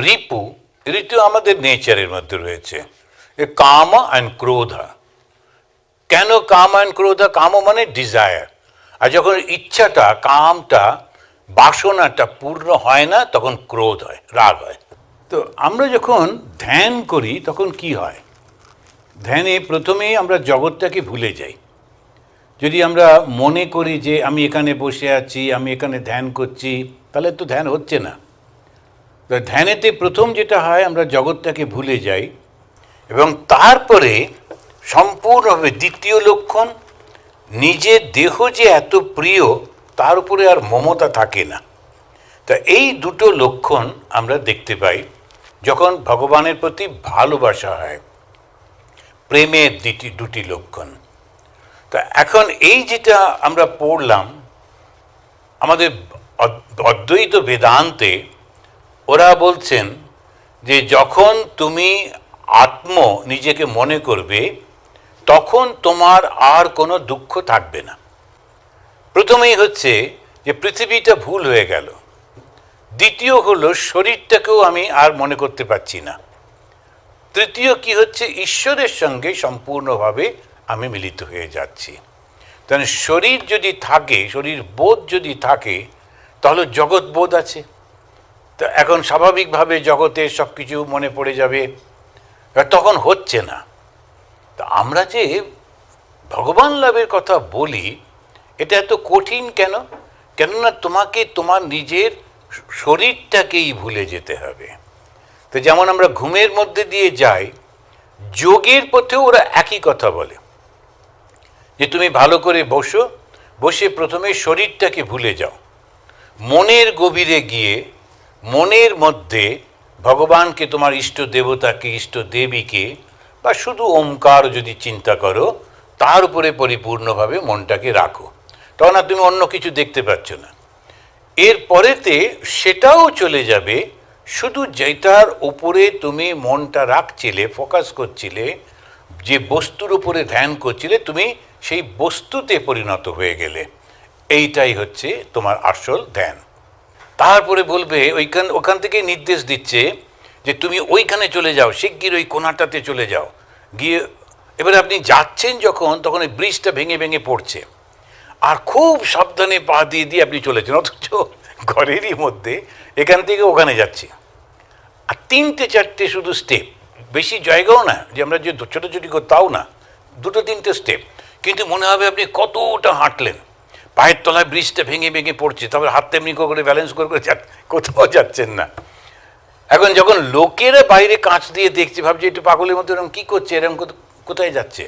রিপু, ঋতু আমাদের নেচারের মধ্যে রয়েছে। এ কাম অ্যান্ড ক্রোধা। কেন কাম অ্যান্ড ক্রোধা? কাম মানে ডিজায়ার, আর যখন ইচ্ছাটা, কামটা, বাসনাটা পূর্ণ হয় না তখন ক্রোধ হয়, রাগ হয়। তো আমরা যখন ধ্যান করি তখন কি হয়? ধ্যানে প্রথমেই আমরা জগৎটাকে ভুলে যাই। যদি আমরা মনে করি যে আমি এখানে বসে আছি, আমি এখানে ধ্যান করছি, তাহলে তো ধ্যান হচ্ছে না। তো ধ্যানেতে প্রথম যেটা হয়, আমরা জগৎটাকে ভুলে যাই, এবং তারপরে সম্পূর্ণভাবে দ্বিতীয় লক্ষণ, নিজের দেহ যে এত প্রিয় তার উপরে আর মমতা থাকে না। তা এই দুটো লক্ষণ আমরা দেখতে পাই যখন ভগবানের প্রতি ভালোবাসা হয়, প্রেমের দুটি লক্ষণ। তা এখন এই যেটা আমরা পড়লাম আমাদের অদ্বৈত বেদান্তে, ওরা বলছেন যে যখন তুমি আত্ম নিজেকে মনে করবে তখন তোমার আর কোনো দুঃখ থাকবে না। প্রথমেই হচ্ছে যে পৃথিবীটা ভুল হয়ে গেল, দ্বিতীয় হলো শরীরটাকেও আমি আর মনে করতে পারছি না, তৃতীয় কি হচ্ছে, ঈশ্বরের সঙ্গে সম্পূর্ণভাবে আমি মিলিত হয়ে যাচ্ছি। তাহলে শরীর যদি থাকে, শরীর বোধ যদি থাকে, তাহলে জগৎ বোধ আছে। তো এখন স্বাভাবিকভাবে জগতের সব কিছু মনে পড়ে যাবে, তখন হচ্ছে না। তা আমরা যে ভগবান লাভের কথা বলি, এটা এত কঠিন কেন? কেননা তোমাকে তোমার নিজের শরীরটাকেই ভুলে যেতে হবে। তো যেমন আমরা ঘুমের মধ্যে দিয়ে যাই, যোগের পথেও ওরা একই কথা বলে যে তুমি ভালো করে বসো, বসে প্রথমে শরীরটাকে ভুলে যাও, মনের গভীরে গিয়ে মনের মধ্যে ভগবানকে, তোমার ইষ্ট দেবতাকে, ইষ্ট দেবীকে, বা শুধু ওমকার যদি চিন্তা করো, তার উপরে পরিপূর্ণভাবে মনটাকে রাখো, তখন আর তুমি অন্য কিছু দেখতে পাচ্ছ না। এর পরেতে সেটাও চলে যাবে, শুধু যেটার উপরে তুমি মনটা রাখছিলে, ফোকাস করছিলে, যে বস্তুর উপরে ধ্যান করছিলে, তুমি সেই বস্তুতে পরিণত হয়ে গেলে। এইটাই হচ্ছে তোমার আসল ধ্যান। তারপরে বলবে ওখান থেকে নির্দেশ দিচ্ছে যে তুমি ওইখানে চলে যাও, শিগগির ওই কোণাটাতে চলে যাও, গিয়ে এবারে আপনি যাচ্ছেন যখন, তখন ওই ব্রিজটা ভেঙে ভেঙে পড়ছে, আর খুব সাবধানে পা দিয়ে দিয়ে আপনি চলেছেন, অথচ ঘরেরই মধ্যে এখান থেকে ওখানে যাচ্ছি, আর 3-4টে শুধু স্টেপ, বেশি জায়গাও না যে আমরা যে ছোটোছুটি তাও না, 2-3টে স্টেপ, কিন্তু মনে হবে আপনি কতটা হাঁটলেন, পায়ের তলায় ব্রিজটা ভেঙে ভেঙে পড়ছে, তবে হাতটা এমনি করে ব্যালেন্স করে কোথাও যাচ্ছেন না। এখন যখন লোকেরা বাইরে কাঁচ দিয়ে দেখছে, ভাবছে একটু পাগলের মতো এরকম কী করছে, এরকম কোথায় যাচ্ছে,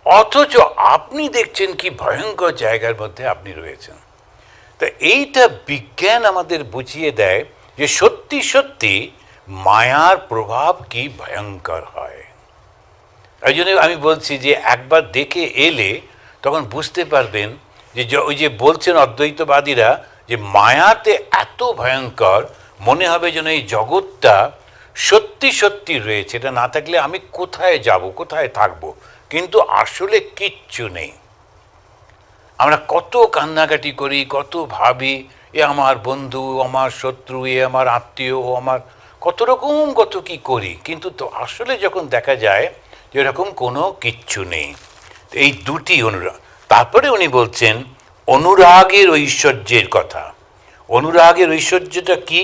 অথচ আপনি দেখছেন কি ভয়ঙ্কর জায়গার মধ্যে আপনি রয়েছেন। তা এইটা বিজ্ঞান আমাদের বুঝিয়ে দেয় যে সত্যি সত্যি মায়ার প্রভাব কি ভয়ঙ্কর হয়। এই জন্য আমি বলছি যে একবার দেখে এলে তখন বুঝতে পারবেন যে ওই যে বলছেন অদ্বৈতবাদীরা যে মায়াতে এত ভয়ঙ্কর, মনে হবে যেন এই জগৎটা সত্যি সত্যি রয়েছে, এটা না থাকলে আমি কোথায় যাব, কোথায় থাকবো, কিন্তু আসলে কিচ্ছু নেই। আমরা কত কান্নাকাটি করি, কত ভাবি, এ আমার বন্ধু, আমার শত্রু, এ আমার আত্মীয়, ও আমার কত রকম কত কি করি, কিন্তু তো আসলে যখন দেখা যায় যে এরকম কোনো কিচ্ছু নেই। এই দুটি অনুরাগ। তারপরে উনি বলছেন অনুরাগের ঐশ্বর্যের কথা। অনুরাগের ঐশ্বর্যটা কি?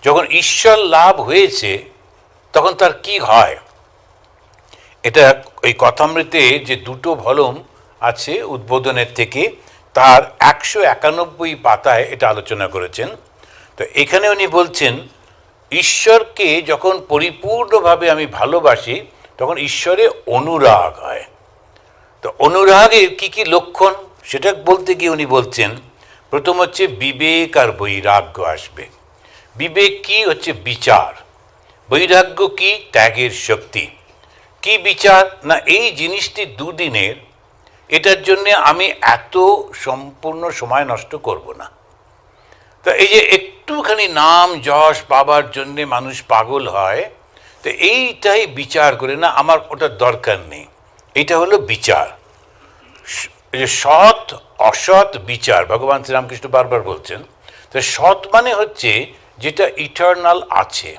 যখন ঈশ্বর লাভ হয়েছে তখন তার কি হয়, এটা ওই কথামৃতে যে 2টো ভলম আছে উদ্বোধনের থেকে, তার 191 পাতায় এটা আলোচনা করেছেন। তো এখানে উনি বলছেন ঈশ্বরকে যখন পরিপূর্ণভাবে আমি ভালোবাসি তখন ঈশ্বরে অনুরাগ হয়। তো অনুরাগের কি কি লক্ষণ সেটা বলতে গিয়ে উনি বলছেন, প্রথম হচ্ছে বিবেক আর বৈরাগ্য আসবে। বিবেক কি? হচ্ছে বিচার। বৈরাগ্য কি? ত্যাগের শক্তি। কি বিচার? না এই জিনিসটি দুদিনের, এটার জন্যে আমি এত সম্পূর্ণ সময় নষ্ট করব না। তো এই যে একটুখানি নাম যশ পাবার জন্যে মানুষ পাগল হয়, তো এইটাই বিচার করে, না আমার ওটার দরকার নেই, এইটা হলো বিচার। সৎ অসৎ বিচার ভগবান শ্রীরামকৃষ্ণ বারবার বলছেন। তো সৎ মানে হচ্ছে যেটা ইটার্নাল আছে,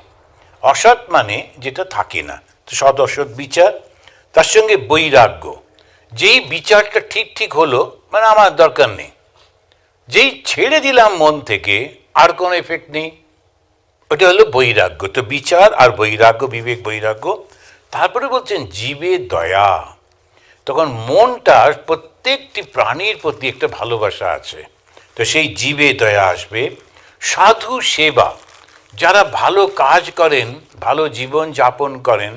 অসৎ মানে যেটা থাকে না। তো সৎ অসৎ বিচার, তার সঙ্গে বৈরাগ্য। যেই বিচারটা ঠিক ঠিক হলো, মানে আমার দরকার নেই, যেই ছেড়ে দিলাম মন থেকে আর কোনো এফেক্ট নেই, ওটা হলো বৈরাগ্য। তো বিচার আর বৈরাগ্য, বিবেক বৈরাগ্য। তারপরে বলছেন জীবে দয়া। তখন মনটার প্রত্যেকটি প্রাণীর প্রতি একটা ভালোবাসা আছে, তো সেই জীবে দয়া আসবে। সাধু সেবা, যারা ভালো কাজ করেন, ভালো জীবন যাপন করেন,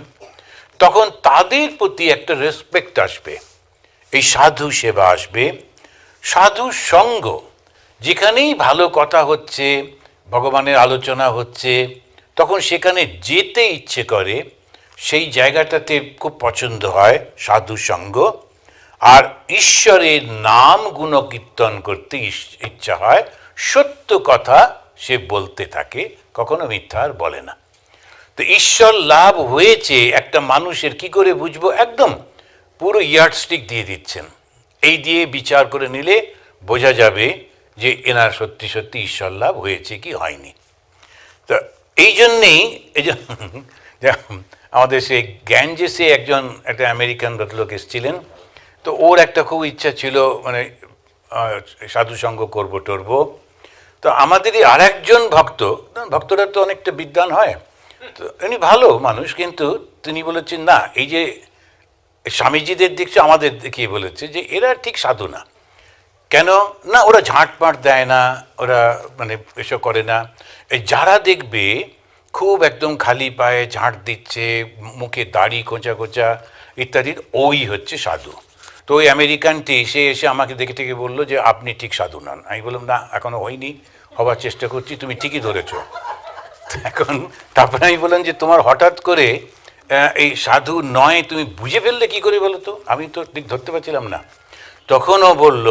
তখন তাদের প্রতি একটা রেসপেক্ট আসবে, এই সাধু সেবা আসবে। সাধু সঙ্গ, যেখানেই ভালো কথা হচ্ছে, ভগবানের আলোচনা হচ্ছে, তখন সেখানে যেতে ইচ্ছে করে, সেই জায়গাটাতে খুব পছন্দ হয় সাধু সঙ্গ। আর ঈশ্বরের নাম গুণকীর্তন করতে ইচ্ছা হয়, সত্য কথা সে বলতে থাকে, কখনো মিথ্যা আর বলে না। তো ঈশ্বর লাভ হয়েছে একটা মানুষের কি করে বুঝবো? একদম পুরো ইয়ার্ডস্টিক দিয়ে দিচ্ছেন, এই দিয়ে বিচার করে নিলে বোঝা যাবে যে এনার সত্যি সত্যি ঈশ্বর লাভ হয়েছে কি হয়নি। তো এই জন্যেই আমাদের সেই গ্যাঞ্জেসে একটা আমেরিকান ভদ্রলোক এসেছিলেন। তো ওর একটা খুব ইচ্ছা ছিল, মানে সাধুসঙ্গ করবো টরবো। তো আমাদেরই আর একজন ভক্তরা তো অনেকটা বিদ্বান হয়, তো উনি ভালো মানুষ, কিন্তু তিনি বলেছেন না, এই যে স্বামীজিদের দেখছে, আমাদের দেখিয়ে বলেছে যে এরা ঠিক সাধু না। কেন না? ওরা ঝাঁটপাট দেয় না, ওরা মানে এসব করে না। এই যারা দেখবে খুব একদম খালি পায়ে ঝাঁট দিচ্ছে, মুখে দাড়ি খোঁচা খোঁচা ইত্যাদি, ওই হচ্ছে সাধু। তো ওই আমেরিকানটি সে এসে আমাকে দেখে থেকে বললো যে আপনি ঠিক সাধু নন। আমি বললাম না, এখনও হয়নি, হবার চেষ্টা করছি, তুমি ঠিকই ধরেছ। এখন তারপরে আমি বললাম যে তোমার হঠাৎ করে এই সাধু নয় তুমি বুঝে ফেললে কি করে বলো তো? আমি তো ঠিক ধরতে পারছিলাম না। তখন ও বলল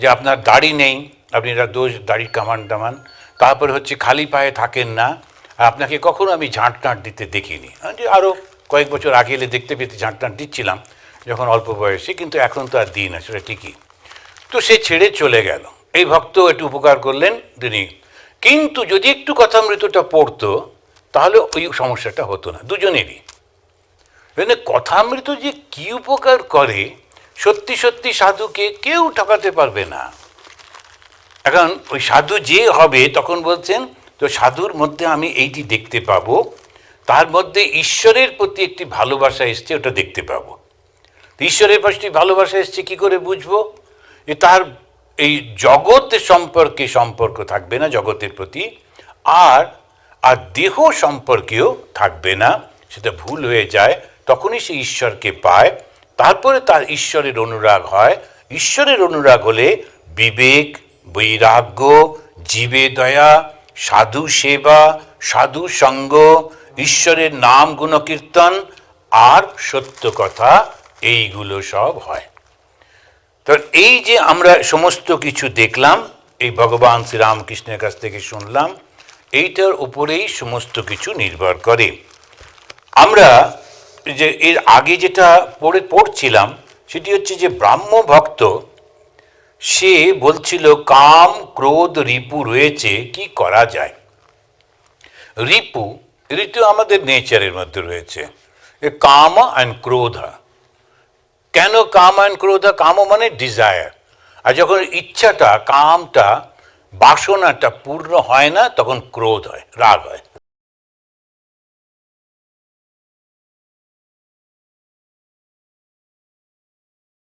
যে আপনার দাড়ি নেই, আপনি দোষ দাড়ির কামান টামান, তারপরে হচ্ছে খালি পায়ে থাকেন না, আর আপনাকে কখনো আমি ঝাঁট টাঁট দিতে দেখিনি। যে আরও কয়েক বছর আগে এলে দেখতে পেতে ঝাঁট টাঁট দিচ্ছিলাম যখন অল্প বয়সে, কিন্তু এখন তো আর দিই না, সেটা ঠিকই। তো সে ছেড়ে চলে গেল। এই ভক্ত একটু উপকার করলেন তিনি, কিন্তু যদি একটু কথামৃতটা পড়তো তাহলে ওই সমস্যাটা হতো না দুজনেরই। মানে কথামৃত যে কি উপকার করে, সত্যি সত্যি সাধুকে কেউ ঠকাতে পারবে না। এখন ওই সাধু যে হবে তখন বলছেন, তো সাধুর মধ্যে আমি এইটি দেখতে পাবো, তার মধ্যে ঈশ্বরের প্রতি একটি ভালোবাসা এসছে, ওটা দেখতে পাবো। ঈশ্বরের প্রতি ভালোবাসা এসছে কি করে বুঝবো? যে তার এই জগতের সম্পর্ক থাকবে না জগতের প্রতি, আর আর দেহ সম্পর্কেও থাকবে না, সেটা ভুল হয়ে যায়, তখনই সে ঈশ্বরকে পায়। তারপরে তার ঈশ্বরের অনুরাগ হয়। ঈশ্বরের অনুরাগ হলে বিবেক, বৈরাগ্য, জীবে দয়া, সাধু সেবা, সাধু সঙ্গ, ঈশ্বরের নাম গুণকীর্তন আর সত্য কথা, এইগুলো সব হয়। তো এই যে আমরা সমস্ত কিছু দেখলাম, এই ভগবান শ্রীরামকৃষ্ণের কাছ থেকে শুনলাম, এইটার উপরেই সমস্ত কিছু নির্ভর করে। আমরা যে এর আগে যেটা পড়ছিলাম সেটি হচ্ছে যে ব্রাহ্ম ভক্ত, সে বলছিল কাম ক্রোধ রিপু রয়েছে, কি করা যায়। রিপু আমাদের নেচারের মধ্যে রয়েছে, কাম অ্যান্ড ক্রোধ। কেন কাম অ্যান্ড ক্রোধ? কাম মানে ডিজায়ার, আর যখন ইচ্ছাটা, কামটা, বাসনাটা পূর্ণ হয় না, তখন ক্রোধ হয়, রাগ হয়।